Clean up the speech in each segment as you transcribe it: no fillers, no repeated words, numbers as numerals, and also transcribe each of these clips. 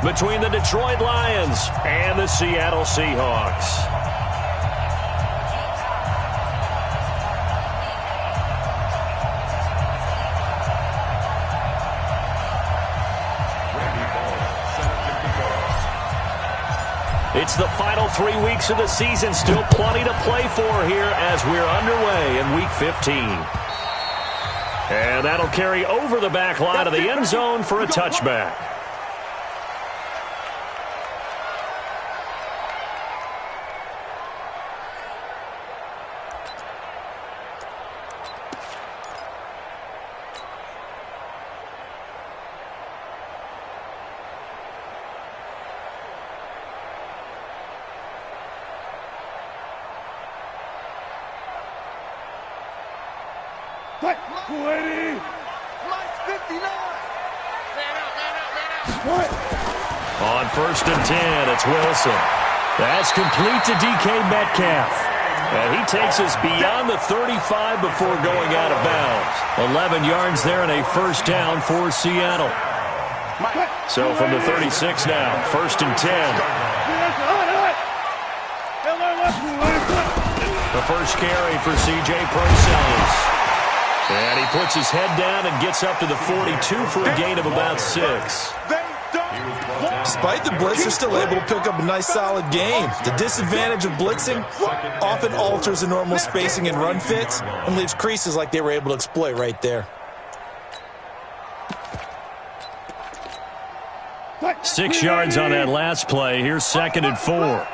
between the Detroit Lions and the Seattle Seahawks. It's the final 3 weeks of the season. Still plenty to play for here as we're underway in Week 15. And that'll carry over the back line of the end zone for a touchback. On 1st and 10, it's Wilson. That's complete to DK Metcalf. And he takes us beyond the 35 before going out of bounds. 11 yards there and a first down for Seattle. So from the 36 now, 1st and 10. The first carry for C.J. Prosise. And he puts his head down and gets up to the 42 for a gain of about 6. Despite the blitz, they're still able to pick up a nice, solid gain. The disadvantage of blitzing often alters the normal spacing and run fits and leaves creases like they were able to exploit right there. 6 yards on that last play. Here's 2nd and 4.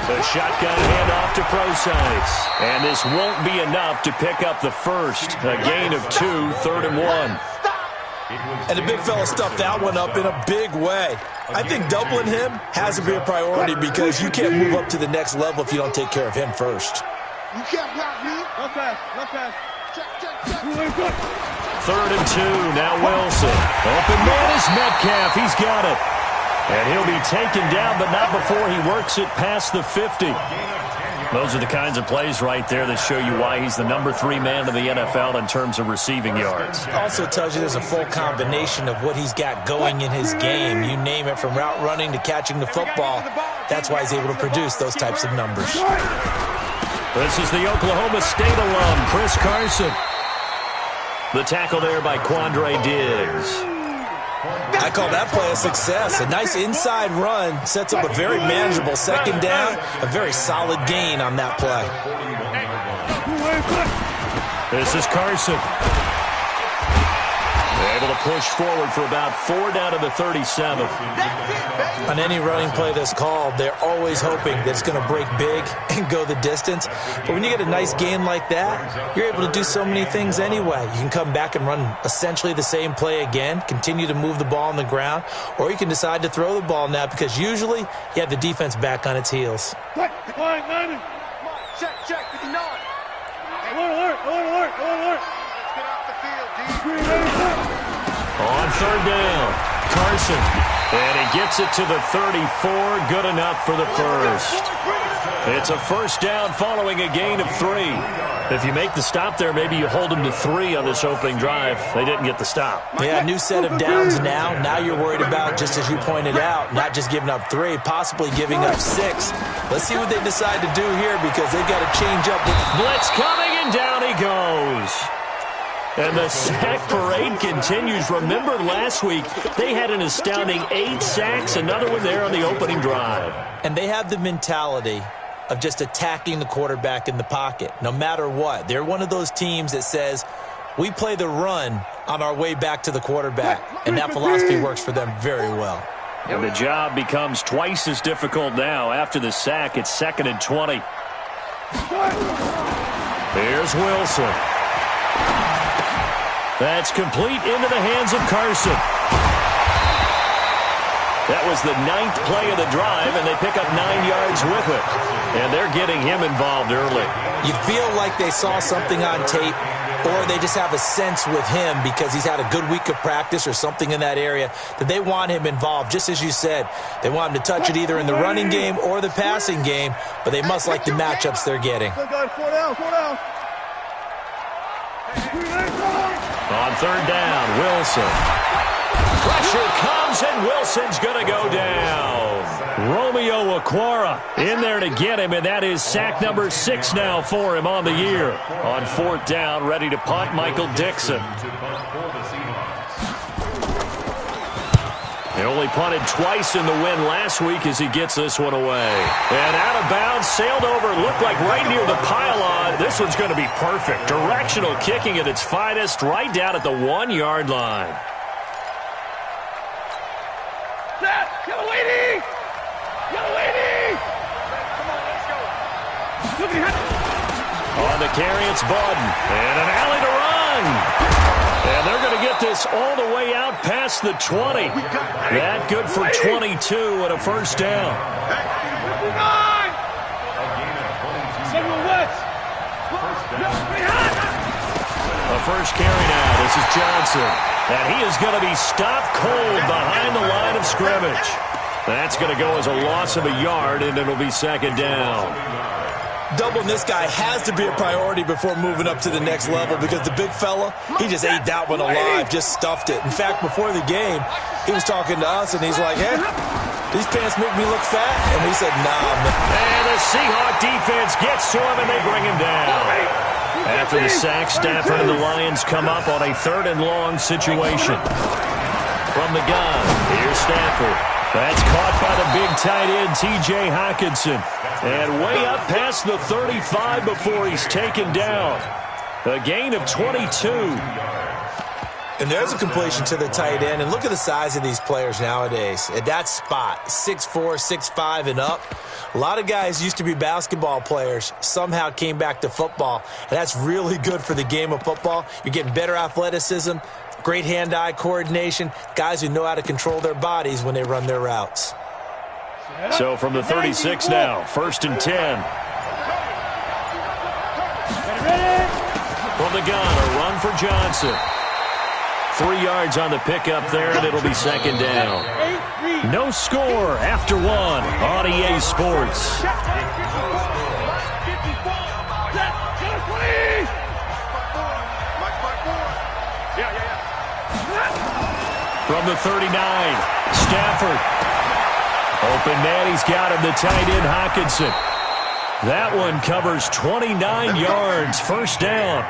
The shotgun handoff to Prosise. And this won't be enough to pick up the first. A gain of 2, 3rd and 1. And the big fella stuffed that one up in a big way. I think doubling him has to be a priority because you can't move up to the next level if you don't take care of him first. You can't block me. No pass. Check. 3rd and 2, now Wilson. Open man is Metcalf. He's got it. And he'll be taken down, but not before he works it past the 50. Those are the kinds of plays right there that show you why he's the number 3 man in the NFL in terms of receiving yards. Also tells you there's a full combination of what he's got going in his game. You name it, from route running to catching the football. That's why he's able to produce those types of numbers. This is the Oklahoma State alum, Chris Carson. The tackle there by Quandre Diggs. I call that play a success. A nice inside run sets up a very manageable 2nd down. A very solid gain on that play. This is Carson. Able to push forward for about 4 down to the 37. On any running play that's called, they're always hoping that it's going to break big and go the distance. But when you get a nice gain like that, you're able to do so many things anyway. You can come back and run essentially the same play again, continue to move the ball on the ground, or you can decide to throw the ball now because usually you have the defense back on its heels. Check, 59. Alert. Let's get off the field, D. On 3rd down, Carson. And he gets it to the 34. Good enough for the first. It's a first down following a gain of 3. If you make the stop there, maybe you hold them to 3 on this opening drive. They didn't get the stop. Yeah, new set of downs now. Now you're worried about, just as you pointed out, not just giving up 3, possibly giving up 6. Let's see what they decide to do here because they've got to change up. Blitz coming, and down he goes. And the sack parade continues. Remember last week, they had an astounding 8 sacks, another one there on the opening drive. And they have the mentality of just attacking the quarterback in the pocket, no matter what. They're one of those teams that says, we play the run on our way back to the quarterback. And that philosophy works for them very well. And the job becomes twice as difficult now. After the sack, it's 2nd and 20. Here's Wilson. That's complete into the hands of Carson. That was the 9th play of the drive, and they pick up 9 yards with it. And they're getting him involved early. You feel like they saw something on tape, or they just have a sense with him because he's had a good week of practice or something in that area that they want him involved. Just as you said, they want him to touch it either in the running game or the passing game, but they must like the matchups they're getting. On 3rd down, Wilson. bounds, and Wilson's going to go down. Romeo Okwara in there to get him, and that is sack number 6 now for him on the year. On 4th down, ready to punt, Michael Dixon. He only punted twice in the win last week as he gets this one away. And out of bounds, sailed over, looked like right near the pylon. This one's going to be perfect. Directional kicking at its finest, right down at the 1-yard line. Set! Yellow lady! Yellow lady! Come on, let's go. On the carry, it's Bawden. And an alley to run. And they're going to get this all the way out past the 20. That good for 22 and a first down. A first carry now. This is Johnson. And he is going to be stopped cold behind the line of scrimmage. That's going to go as a loss of a yard, and it'll be 2nd down. Doubling this guy has to be a priority before moving up to the next level because the big fella, he just ate that one alive, just stuffed it. In fact, before the game, he was talking to us, and he's like, hey, these pants make me look fat? And we said, nah, man. And the Seahawk defense gets to him, and they bring him down. After the sack, Stafford and the Lions come up on a 3rd and long situation. From the gun, here's Stafford. That's caught by the big tight end, T.J. Hockenson. And way up past the 35 before he's taken down. A gain of 22. And there's a completion to the tight end. And look at the size of these players nowadays. At that spot, 6'4", 6'5", and up. A lot of guys used to be basketball players, somehow came back to football. And that's really good for the game of football. You're getting better athleticism, great hand-eye coordination, guys who know how to control their bodies when they run their routes. So from the 36 now, 1st and 10. From the gun, a run for Johnson. 3 yards on the pickup there, and it'll be 2nd down. No score after 1 on EA Sports. From the 39, Stafford. Open man, he's got him, the tight end, Hockenson. That one covers 29 yards, 1st down.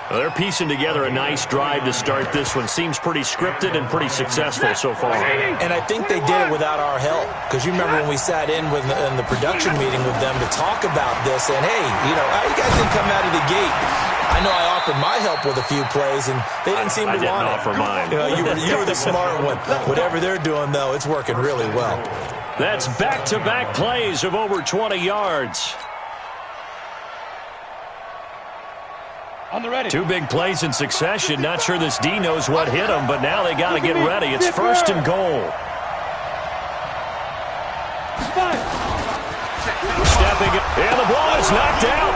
Well, they're piecing together a nice drive to start this one. Seems pretty scripted and pretty successful so far. And I think they did it without our help. Because you remember when we sat in the production meeting with them to talk about this, and hey, you know, how you guys didn't come out of the gate? I know I offered my help with a few plays, and they didn't seem to want it. I didn't offer mine. You know, you were the smart one. Whatever they're doing, though, it's working really well. That's back-to-back plays of over 20 yards. On the ready. 2 big plays in succession. Not sure this D knows what hit him, but now they got to get ready. It's 1st and goal. Stepping up, and the ball is knocked out.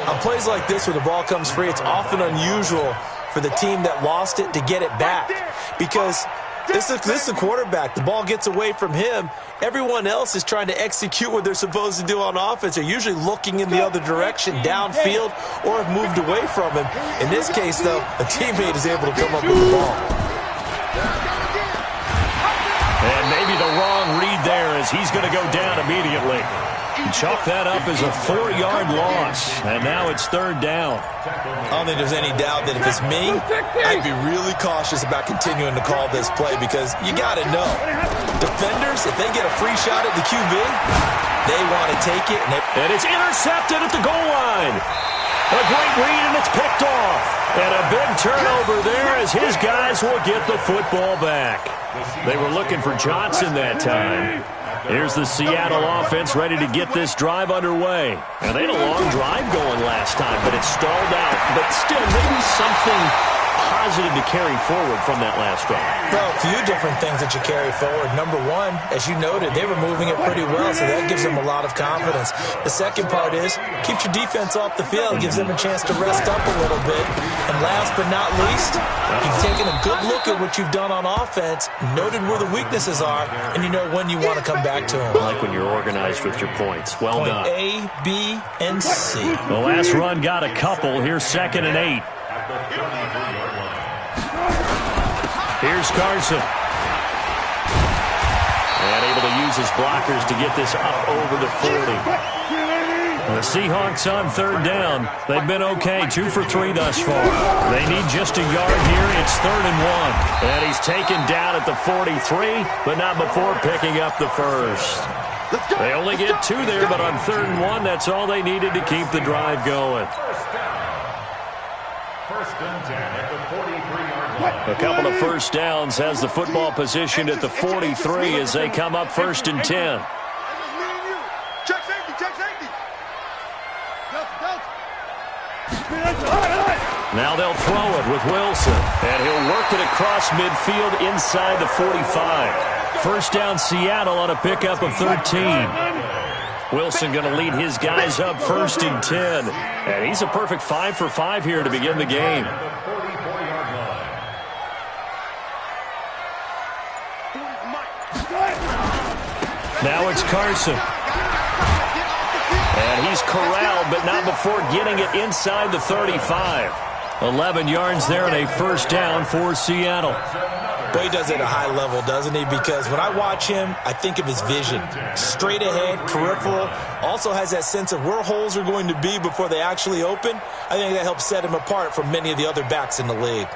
On plays like this where the ball comes free, it's often unusual for the team that lost it to get it back. Because this is a quarterback. The ball gets away from him. Everyone else is trying to execute what they're supposed to do on offense. They're usually looking in the other direction, downfield, or have moved away from him. In this case, though, a teammate is able to come up with the ball. And maybe the wrong read there as he's going to go down immediately. Chalk that up as a 4-yard loss. And now it's 3rd down. I don't think there's any doubt that if it's me, I'd be really cautious about continuing to call this play because you got to know. Defenders, if they get a free shot at the QB, they want to take it. And it's intercepted at the goal line. A great read, and it's picked off. And a big turnover there as his guys will get the football back. They were looking for Johnson that time. Here's the Seattle offense ready to get this drive underway. And they had a long drive going last time, but it stalled out. But still, maybe something positive to carry forward from that last drive. Well, a few different things that you carry forward. Number one, as you noted, they were moving it pretty well, so that gives them a lot of confidence. The second part is, keeps your defense off the field, gives them a chance to rest up a little bit. And last but not least, you've taken a good look at what you've done on offense, noted where the weaknesses are, and you know when you want to come back to them. I like when you're organized with your points. Well done. Point A, B, and C. The last run got a couple. Here's 2nd and 8. Here's Carson. And able to use his blockers to get this up over the 40. The Seahawks on third down. They've been okay, 2 for 3 thus far. They need just a yard here. It's 3rd and 1. And he's taken down at the 43, but not before picking up the first. They only get 2 there, but on 3rd and 1, that's all they needed to keep the drive going. First and 10 at the 43-yard line. A couple of first downs has the football positioned at the 43 as they come up 1st and 10. Check safety, check safety. Now they'll throw it with Wilson, and he'll work it across midfield inside the 45. First down Seattle on a pickup of 13. Wilson going to lead his guys up 1st and 10. And he's a perfect 5 for 5 here to begin the game. Now it's Carson. And he's corralled, but not before getting it inside the 35. 11 yards there and a first down for Seattle. Boy, he does it at a high level, doesn't he? Because when I watch him, I think of his vision. Straight ahead, peripheral, also has that sense of where holes are going to be before they actually open. I think that helps set him apart from many of the other backs in the league.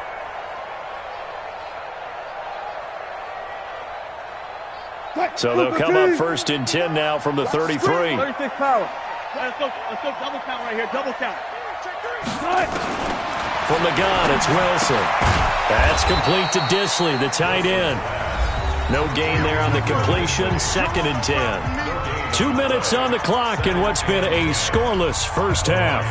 So they'll come up 1st and 10 now from the 33. 36 power. Let's go double count right here, double count. From the gun, it's Wilson. That's complete to Disley, the tight end. No gain there on the completion, 2nd and 10. 2 minutes on the clock in what's been a scoreless first half.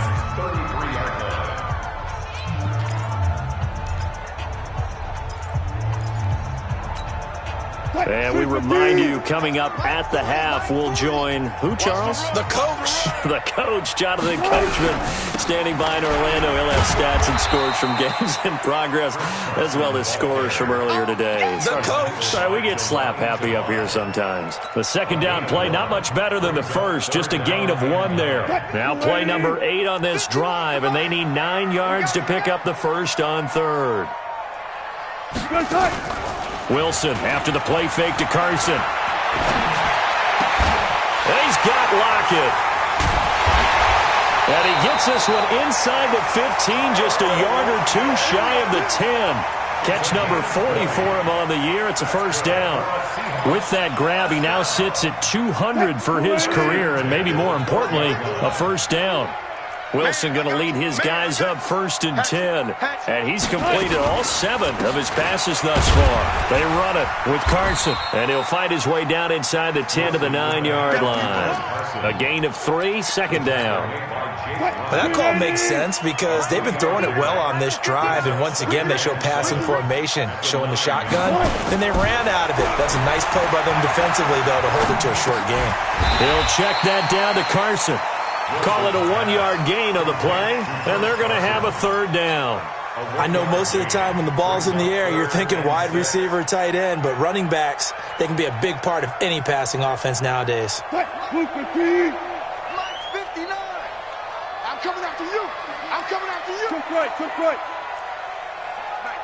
And we remind you, coming up at the half, we'll join who, Charles? The coach. The coach, Jonathan Coachman, standing by in Orlando. He'll have stats and scores from games in progress, as well as scores from earlier today. The coach. Sorry, we get slap happy up here sometimes. The second down play, not much better than the first, just a gain of 1 there. Now play number 8 on this drive, and they need 9 yards to pick up the first on 3rd. Wilson after the play fake to Carson. And he's got Lockett. And he gets this one inside the 15, just a yard or 2 shy of the 10. Catch number 40 for him on the year. It's a first down. With that grab, he now sits at 200 for his career, and maybe more importantly, a first down. Wilson going to lead his guys up 1st and 10. And he's completed all 7 of his passes thus far. They run it with Carson. And he'll find his way down inside the 10 to the 9-yard line. A gain of 3, 2nd down. Well, that call makes sense because they've been throwing it well on this drive. And once again, they show passing formation, showing the shotgun. Then they ran out of it. That's a nice play by them defensively, though, to hold it to a short game. He'll check that down to Carson. Call it a 1-yard gain of the play, and they're going to have a 3rd down. I know most of the time when the ball's in the air, you're thinking wide receiver, tight end, but running backs, they can be a big part of any passing offense nowadays. Mike 59. I'm coming after you. I'm coming after you. Took right.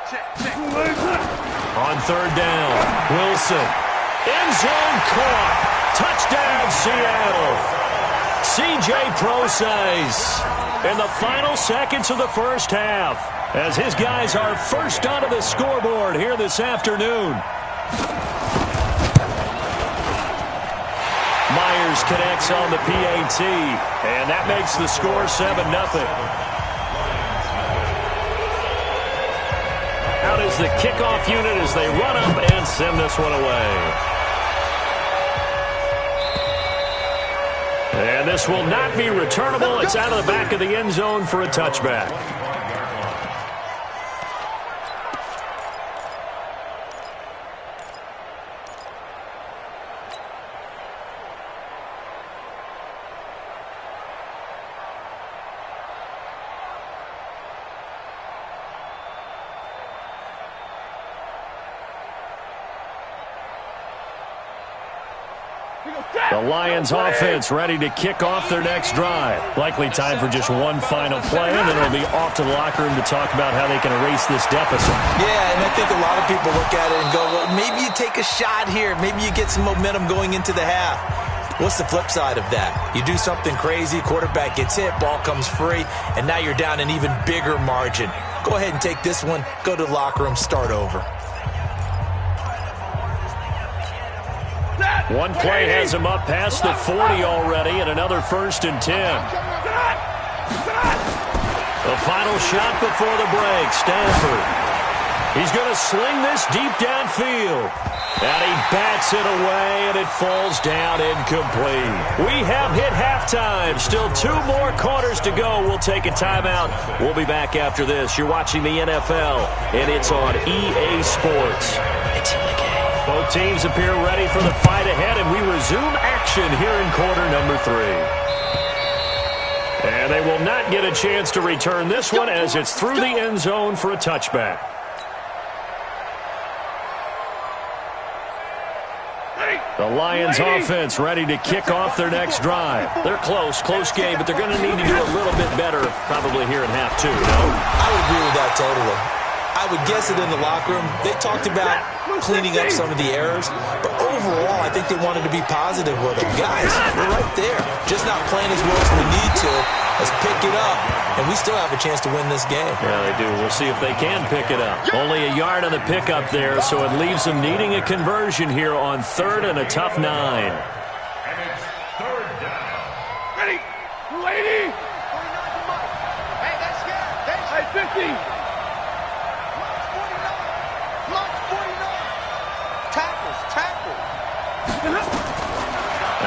Check. On 3rd down, Wilson. End zone caught. Touchdown, Seattle. C.J. Prosise in the final seconds of the first half as his guys are first onto the scoreboard here this afternoon. Myers connects on the PAT, and that makes the score 7-0. Out is the kickoff unit as they run up and send this one away. And this will not be returnable. It's out of the back of the end zone for a touchback. The Lions offense ready to kick off their next drive. Likely time for just one final play, and then it'll be off to the locker room to talk about how they can erase this deficit. Yeah, and I think a lot of people look at it and go, well, maybe you take a shot here. Maybe you get some momentum going into the half. What's the flip side of that? You do something crazy, quarterback gets hit, ball comes free, and now you're down an even bigger margin. Go ahead and take this one, go to the locker room, start over. One play has him up past the 40 already, and another 1st and 10. The final shot before the break, Stanford. He's going to sling this deep downfield. And he bats it away, and it falls down incomplete. We have hit halftime. Still 2 more quarters to go. We'll take a timeout. We'll be back after this. You're watching the NFL, and it's on EA Sports. It's in the game. Both teams appear ready for the fight ahead, and we resume action here in quarter number 3. And they will not get a chance to return this one as it's through the end zone for a touchback. The Lions offense ready to kick off their next drive. They're close game, but they're going to need to do a little bit better probably here in half 2, no? I would agree with that totally. I would guess it in the locker room. They talked about cleaning up some of the errors, but overall, I think they wanted to be positive with them. Guys, we're right there. Just not playing as well as we need to. Let's pick it up, and we still have a chance to win this game. Yeah, they do. We'll see if they can pick it up. Only a yard on the pickup there, so it leaves them needing a conversion here on 3rd and a tough 9. And it's 3rd down. Ready? 280. Hey, that's good. Hey, 50.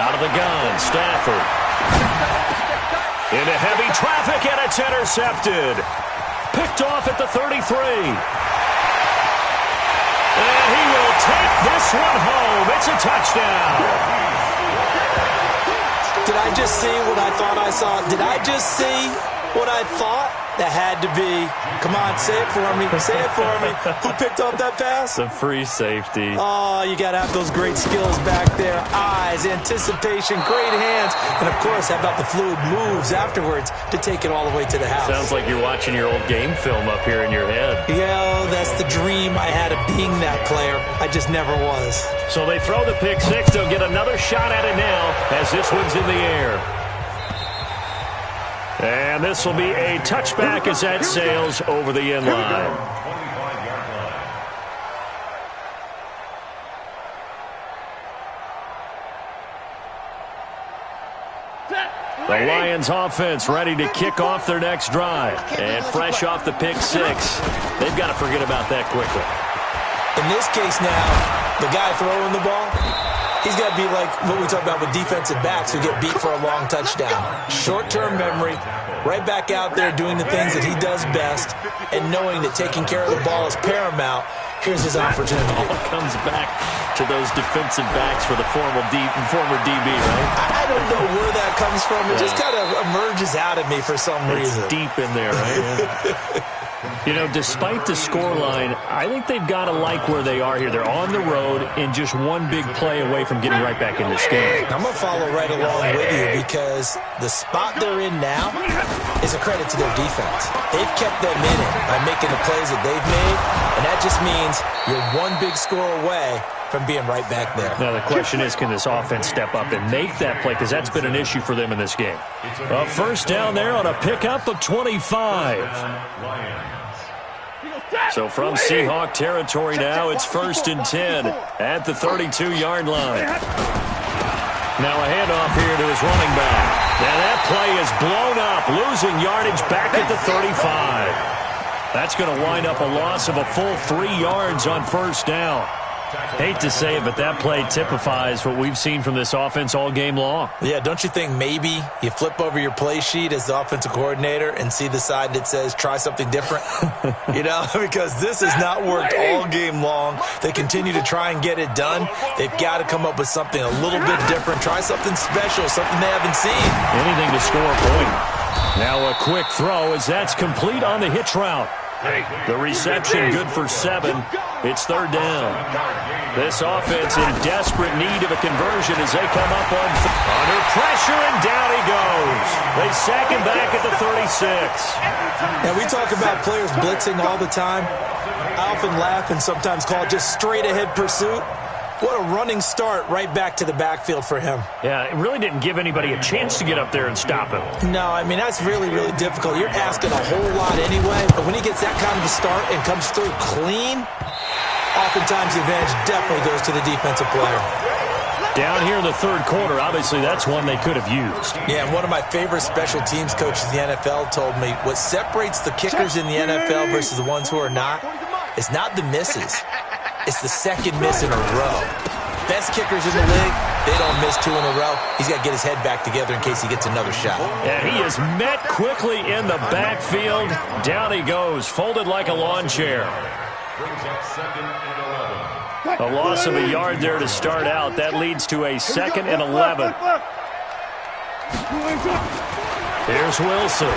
Out of the gun, Stafford. Into heavy traffic, and it's intercepted. Picked off at the 33. And he will take this one home. It's a touchdown. Did I just see what I thought I saw? Did I just see what I thought? That had to be. Come on, say it for me. Say it for me. Who picked up that pass? The free safety. Oh, you got to have those great skills back there. Eyes, anticipation, great hands. And, of course, how about the fluid moves afterwards to take it all the way to the house? Sounds like you're watching your old game film up here in your head. Yeah, that's the dream I had of being that player. I just never was. So they throw the pick 6. They'll get another shot at it now as this one's in the air. And this will be a touchback as that sails over the end line. The Lions offense ready to kick off their next drive. And fresh off the pick 6. They've got to forget about that quickly. In this case now, the guy throwing the ball, he's got to be like what we talk about with defensive backs who get beat for a long touchdown. Short-term memory, right back out there doing the things that he does best, and knowing that taking care of the ball is paramount. Here's his opportunity. All comes back to those defensive backs for the former DB, right? I don't know where that comes from. It just kind of emerges out of me for some reason. It's deep in there, right? You know, despite the scoreline, I think they've got to like where they are here. They're on the road and just one big play away from getting right back in this game. I'm going to follow right along with you because the spot they're in now is a credit to their defense. They've kept them in it by making the plays that they've made, and that just means you're one big score away from being right back there. Now, the question is, can this offense step up and make that play? Because that's been an issue for them in this game. A first down there on a pickup of 25. So from Seahawk territory now, it's 1st and 10 at the 32-yard line. Now a handoff here to his running back. And that play is blown up, losing yardage back at the 35. That's going to wind up a loss of a full 3 yards on first down. Hate to say it, but that play typifies what we've seen from this offense all game long. Yeah, don't you think maybe you flip over your play sheet as the offensive coordinator and see the side that says try something different? You know, because this has not worked all game long. They continue to try and get it done. They've got to come up with something a little bit different. Try something special, something they haven't seen. Anything to score a point. Now a quick throw as that's complete on the hitch route. The reception good for 7. It's third down. This offense in desperate need of a conversion as they come up on under pressure, and down he goes. They sack him back at the 36. And we talk about players blitzing all the time. I often laugh and sometimes call it just straight-ahead pursuit. What a running start right back to the backfield for him. Yeah, it really didn't give anybody a chance to get up there and stop him. No, I mean, that's really, really difficult. You're asking a whole lot anyway, but when he gets that kind of a start and comes through clean, oftentimes the advantage definitely goes to the defensive player. Down here in the third quarter, obviously that's one they could have used. Yeah, and one of my favorite special teams coaches in the NFL told me what separates the kickers in the NFL versus the ones who are not is not the misses. It's the second miss in a row. Best kickers in the league, they don't miss 2 in a row. He's got to get his head back together in case he gets another shot. And he is met quickly in the backfield. Down he goes, folded like a lawn chair. A loss of a yard there to start out. That leads to a 2nd and 11. Here's Wilson.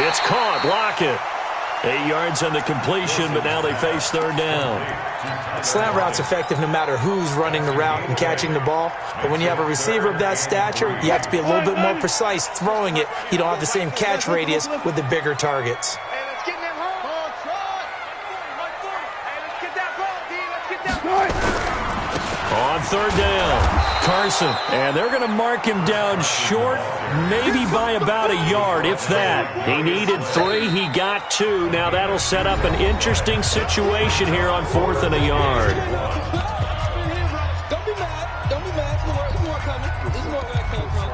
It's caught. Block it. 8 yards on the completion, but now they face third down. Slant route's effective no matter who's running the route and catching the ball. But when you have a receiver of that stature, you have to be a little bit more precise throwing it. You don't have the same catch radius with the bigger targets. On third down, Carson. And they're going to mark him down short, maybe by about a yard, if that. He needed 3. He got 2. Now that'll set up an interesting situation here on 4th and a yard. Don't be mad. Don't be mad. There's more coming. There's more where that came from.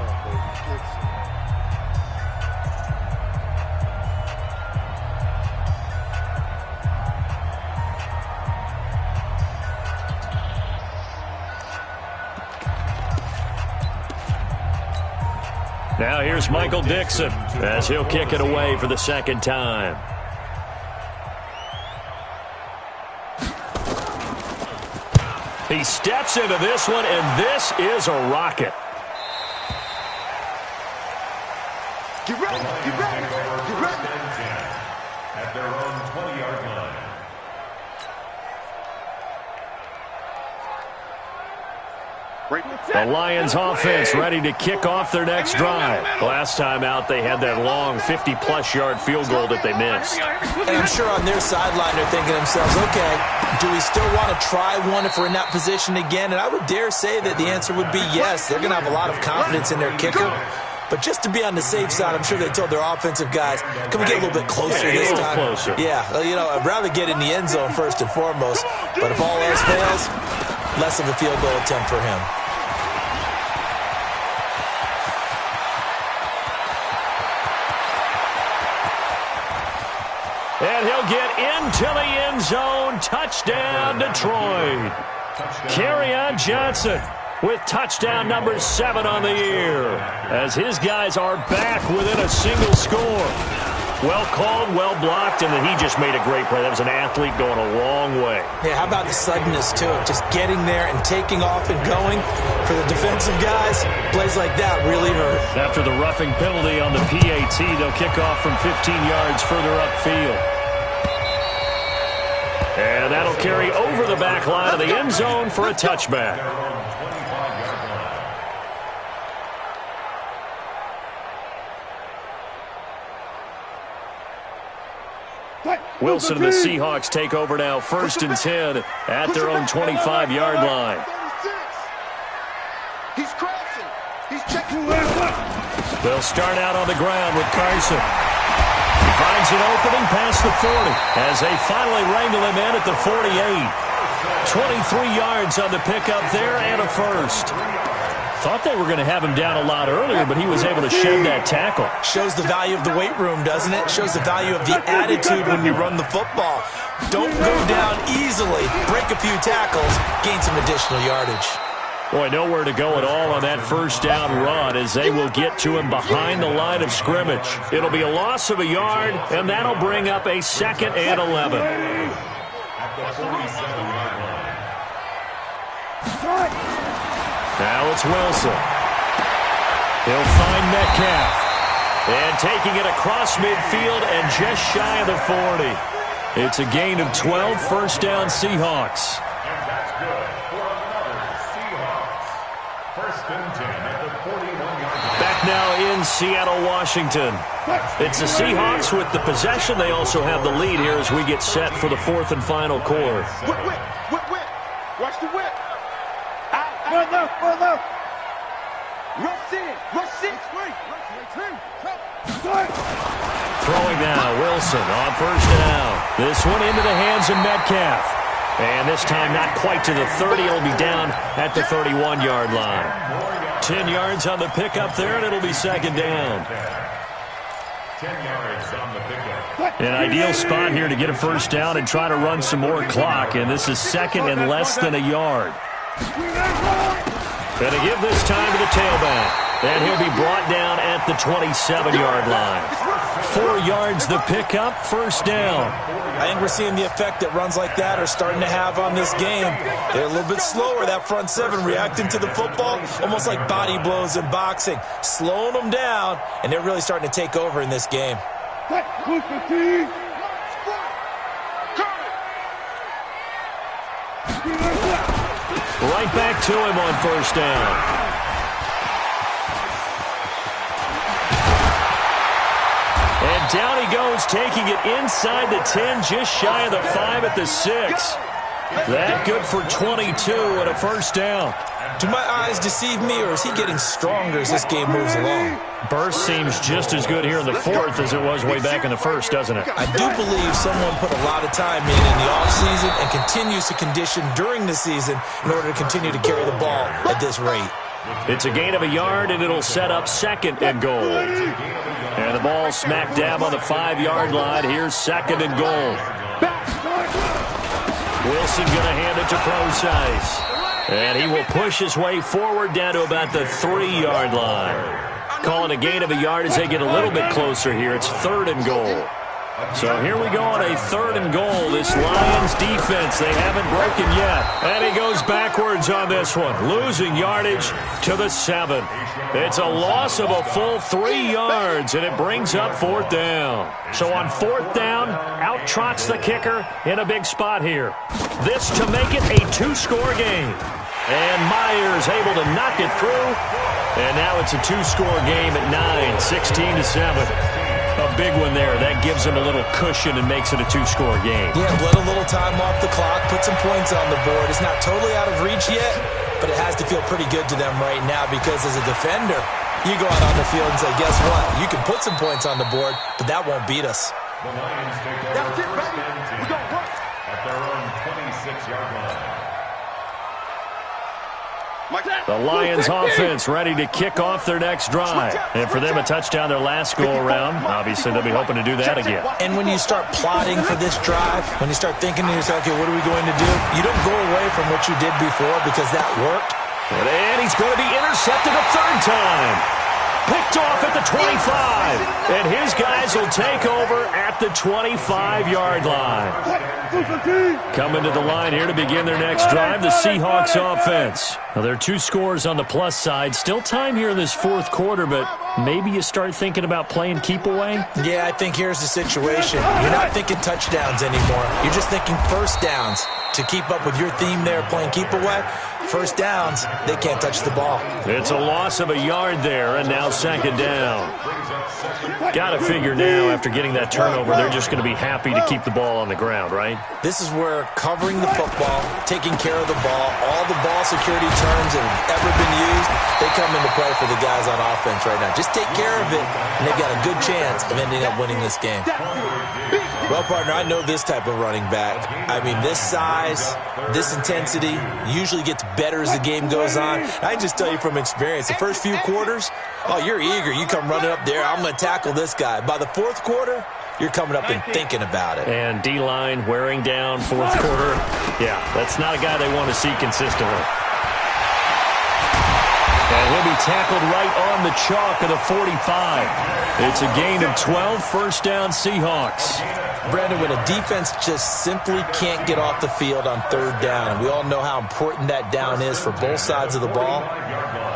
Now here's Michael Dixon as he'll kick it away for the second time. He steps into this one, and this is a rocket. Get ready, get ready, get ready. At their own 20-yard line. The Lions offense ready to kick off their next drive. Last time out, they had that long 50-plus yard field goal that they missed. And I'm sure on their sideline they're thinking to themselves, okay, do we still want to try one if we're in that position again? And I would dare say that the answer would be yes. They're going to have a lot of confidence in their kicker. But just to be on the safe side, I'm sure they told their offensive guys, can we get a little bit closer this time? Closer. Yeah, you know, I'd rather get in the end zone first and foremost. But if all else fails, less of a field goal attempt for him. And he'll get into the end zone. Touchdown, Detroit. Kerryon Johnson with touchdown number 7 on the year, as his guys are back within a single score. Well called, well blocked, and then he just made a great play. That was an athlete going a long way. Yeah, how about the suddenness to it? Just getting there and taking off and going. For the defensive guys, plays like that really hurt. After the roughing penalty on the PAT, they'll kick off from 15 yards further upfield. And that'll carry over the back line of the end zone for a touchback. Wilson and the Seahawks take over now, 1st and 10 at their own 25-yard line. He's crossing. He's checking. They'll start out on the ground with Carson. He finds an opening past the 40 as they finally wrangle him in at the 48. 23 yards on the pickup there and a first. Thought they were going to have him down a lot earlier, but he was able to shed that tackle. Shows the value of the weight room, doesn't it? Shows the value of the attitude when you run the football. Don't go down easily. Break a few tackles. Gain some additional yardage. Boy, nowhere to go at all on that first down run as they will get to him behind the line of scrimmage. It'll be a loss of a yard, and that'll bring up a 2nd and 11. At the 47-yard line. Now it's Wilson. He'll find Metcalf. And taking it across midfield and just shy of the 40. It's a gain of 12, first down Seahawks. And that's good for another Seahawks. First and 10 at the 41-yard line. Back now in Seattle, Washington. It's the Seahawks with the possession. They also have the lead here as we get set for the fourth and final quarter. Whip. Watch the whip. Run left. Rush in. Throwing now, Wilson on first down. This one into the hands of Metcalf. And this time not quite to the 30. It'll be down at the 31-yard line. 10 yards on the pickup there, and it'll be second down. 10 yards on the pickup. An ideal spot here to get a first down and try to run some more clock. And this is second and less than a yard. Going to give this time to the tailback. And he'll be brought down at the 27-yard line. 4 yards the pickup, first down. I think we're seeing the effect that runs like that are starting to have on this game. They're a little bit slower, that front seven, reacting to the football, almost like body blows in boxing, slowing them down, and they're really starting to take over in this game. Right back to him on first down. And down he goes, taking it inside the 10, just shy of the 5 at the 6. That good for 22 and a first down. Do my eyes deceive me, or is he getting stronger as this game moves along? Burst seems just as good here in the fourth as it was way back in the first, doesn't it? I do believe someone put a lot of time in the offseason and continues to condition during the season in order to continue to carry the ball at this rate. It's a gain of a yard, and it'll set up second and goal. And the ball smack dab on the 5-yard line. Here's second and goal. Wilson going to hand it to Procise. And he will push his way forward down to about the 3-yard line. Calling a gain of a yard as they get a little bit closer here. It's third and goal. So here we go on a third and goal. This Lions defense, they haven't broken yet. And he goes backwards on this one, losing yardage to the 7. It's a loss of a full 3 yards, and it brings up fourth down. So on fourth down, out trots the kicker in a big spot here. This to make it a 2-score game. And Myers able to knock it through. And now it's a 2-score game at 9, 16-7. A big one there. That gives them a little cushion and makes it a 2-score game. Yeah, let a little time off the clock, put some points on the board. It's not totally out of reach yet, but it has to feel pretty good to them right now because as a defender, you go out on the field and say, guess what? You can put some points on the board, but that won't beat us. The Lions take over first and 10 at their own 26-yard line. The Lions offense ready to kick off their next drive. And for them, a touchdown their last go-around. Obviously, they'll be hoping to do that again. And when you start plotting for this drive, when you start thinking to yourself, okay, what are we going to do? You don't go away from what you did before because that worked. And he's going to be intercepted a third time. Picked off at the 25. And his guys will take over at the 25-yard line. Coming to the line here to begin their next drive, the Seahawks offense. Now, there are 2 scores on the plus side. Still time here in this fourth quarter, but maybe you start thinking about playing keep away? Yeah, I think here's the situation. You're not thinking touchdowns anymore. You're just thinking first downs. To keep up with your theme there, playing keep away, first downs, they can't touch the ball. It's a loss of a yard there, and now second down. Got to figure now, after getting that turnover, they're just going to be happy to keep the ball on the ground, right? This is where covering the football, taking care of the ball, all the ball security terms that have ever been used, they come into play for the guys on offense right now. Just take care of it, and they've got a good chance of ending up winning this game. Well, partner, I know this type of running back. I mean, this size, this intensity usually gets better as the game goes on. I can just tell you from experience, the first few quarters, oh, you're eager. You come running up there, I'm going to tackle this guy. By the fourth quarter, you're coming up and thinking about it. And D-line wearing down fourth quarter. Yeah, that's not a guy they want to see consistently. And he'll be tackled right on the chalk of the 45. It's a gain of 12, first down Seahawks. Brandon, when a defense just simply can't get off the field on third down, and we all know how important that down is for both sides of the ball,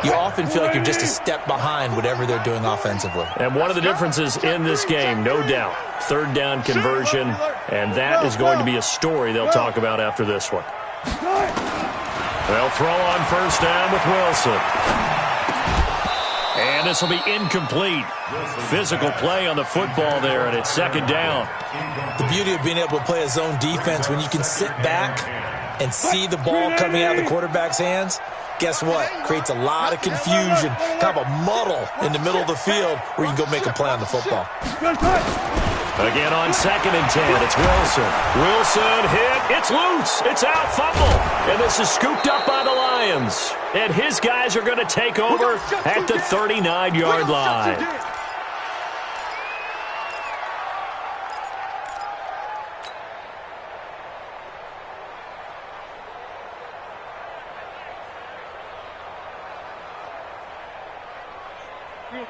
you often feel like you're just a step behind whatever they're doing offensively. And one of the differences in this game, no doubt, third down conversion, and that is going to be a story they'll talk about after this one. They'll throw on first down with Wilson. And this will be incomplete. Physical play on the football there, and it's second down. The beauty of being able to play a zone defense when you can sit back and see the ball coming out of the quarterback's hands, guess what? Creates a lot of confusion, kind of a muddle in the middle of the field where you can go make a play on the football. Again on 2nd and 10, it's Wilson. Wilson hit, it's loose, it's out, fumble. And this is scooped up by the Lions. And his guys are going to take over at the 39-yard line.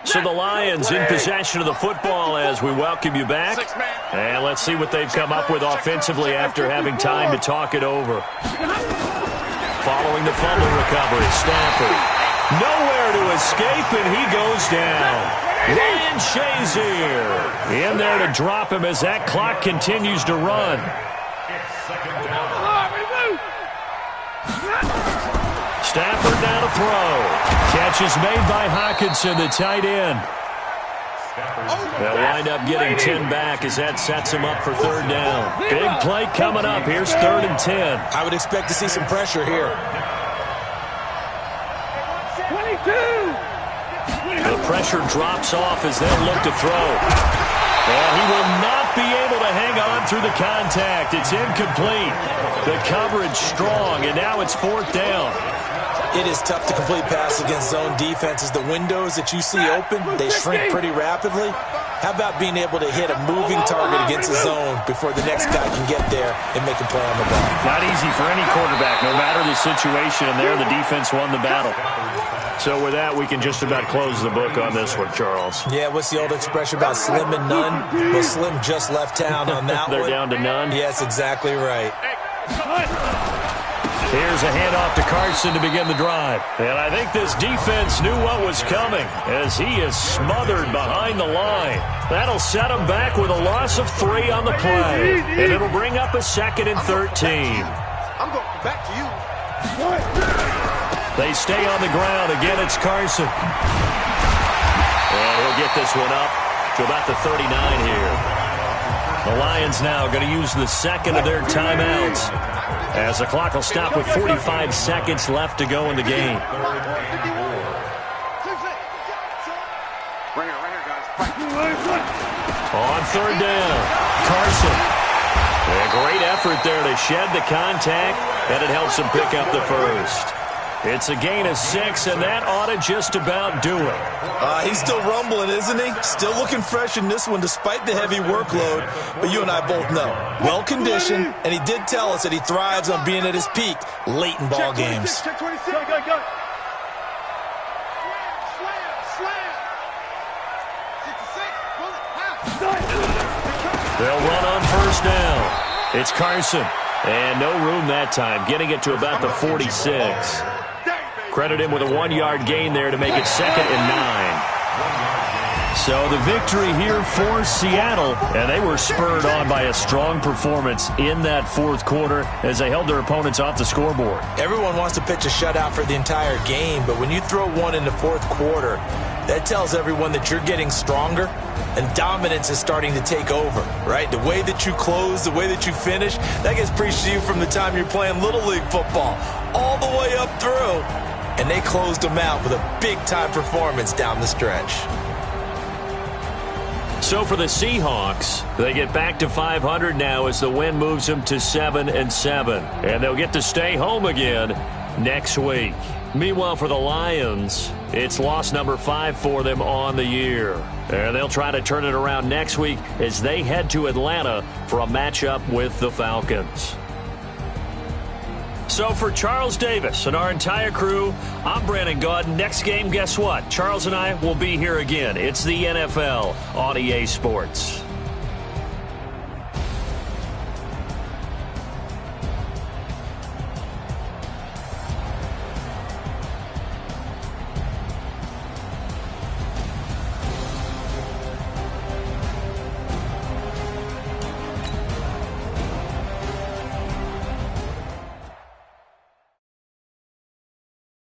So the Lions in possession of the football as we welcome you back. And let's see what they've come up with offensively after having time to talk it over. Following the fumble recovery, Stafford. Nowhere to escape, and he goes down. Ryan Shazier in there to drop him as that clock continues to run. Stafford now to throw. Catch is made by Hockenson, the tight end. They'll wind up getting 10 back as that sets him up for third down. Big play coming up. Here's 3rd and 10. I would expect to see some pressure here. 22. The pressure drops off as they'll look to throw. And he will not be able to hang on through the contact. It's incomplete. The coverage strong, and now it's 4th down. It is tough to complete passes against zone defenses. The windows that you see open, they shrink pretty rapidly. How about being able to hit a moving target against a zone before the next guy can get there and make a play on the ball? Not easy for any quarterback, no matter the situation, and there the defense won the battle. So with that, we can just about close the book on this one, Charles. Yeah, what's the old expression about slim and none? Well, Slim just left town on that They're one. down to none? Yes, exactly right. Here's a handoff to Carson to begin the drive. And I think this defense knew what was coming as he is smothered behind the line. That'll set him back with a loss of 3 on the play. And it'll bring up a 2nd and 13. I'm going back to you. They stay on the ground. Again, it's Carson. And he'll get this one up to about the 39 here. The Lions now going to use the 2nd of their timeouts as the clock will stop with 45 seconds left to go in the game. On 3rd down, Carson. A great effort there to shed the contact, and it helps him pick up the first. It's a gain of 6, and that ought to just about do it. He's still rumbling, isn't he? Still looking fresh in this one despite the heavy workload. But you and I both know, well-conditioned, and he did tell us that he thrives on being at his peak late in ball games. Check 26. Go. They'll run on first down. It's Carson. And no room that time, getting it to about the 46. Credit him with a 1-yard gain there to make it 2nd and 9. So the victory here for Seattle, and they were spurred on by a strong performance in that 4th quarter as they held their opponents off the scoreboard. Everyone wants to pitch a shutout for the entire game, but when you throw one in the 4th quarter, that tells everyone that you're getting stronger and dominance is starting to take over, right? The way that you close, the way that you finish, that gets preached to you from the time you're playing Little League football all the way up through. And they closed them out with a big-time performance down the stretch. So for the Seahawks, they get back to 500 now as the win moves them to 7-7. And they'll get to stay home again next week. Meanwhile, for the Lions, it's loss number 5 for them on the year. And they'll try to turn it around next week as they head to Atlanta for a matchup with the Falcons. So for Charles Davis and our entire crew, I'm Brandon Gaudin. Next game, guess what? Charles and I will be here again. It's the NFL on EA Sports.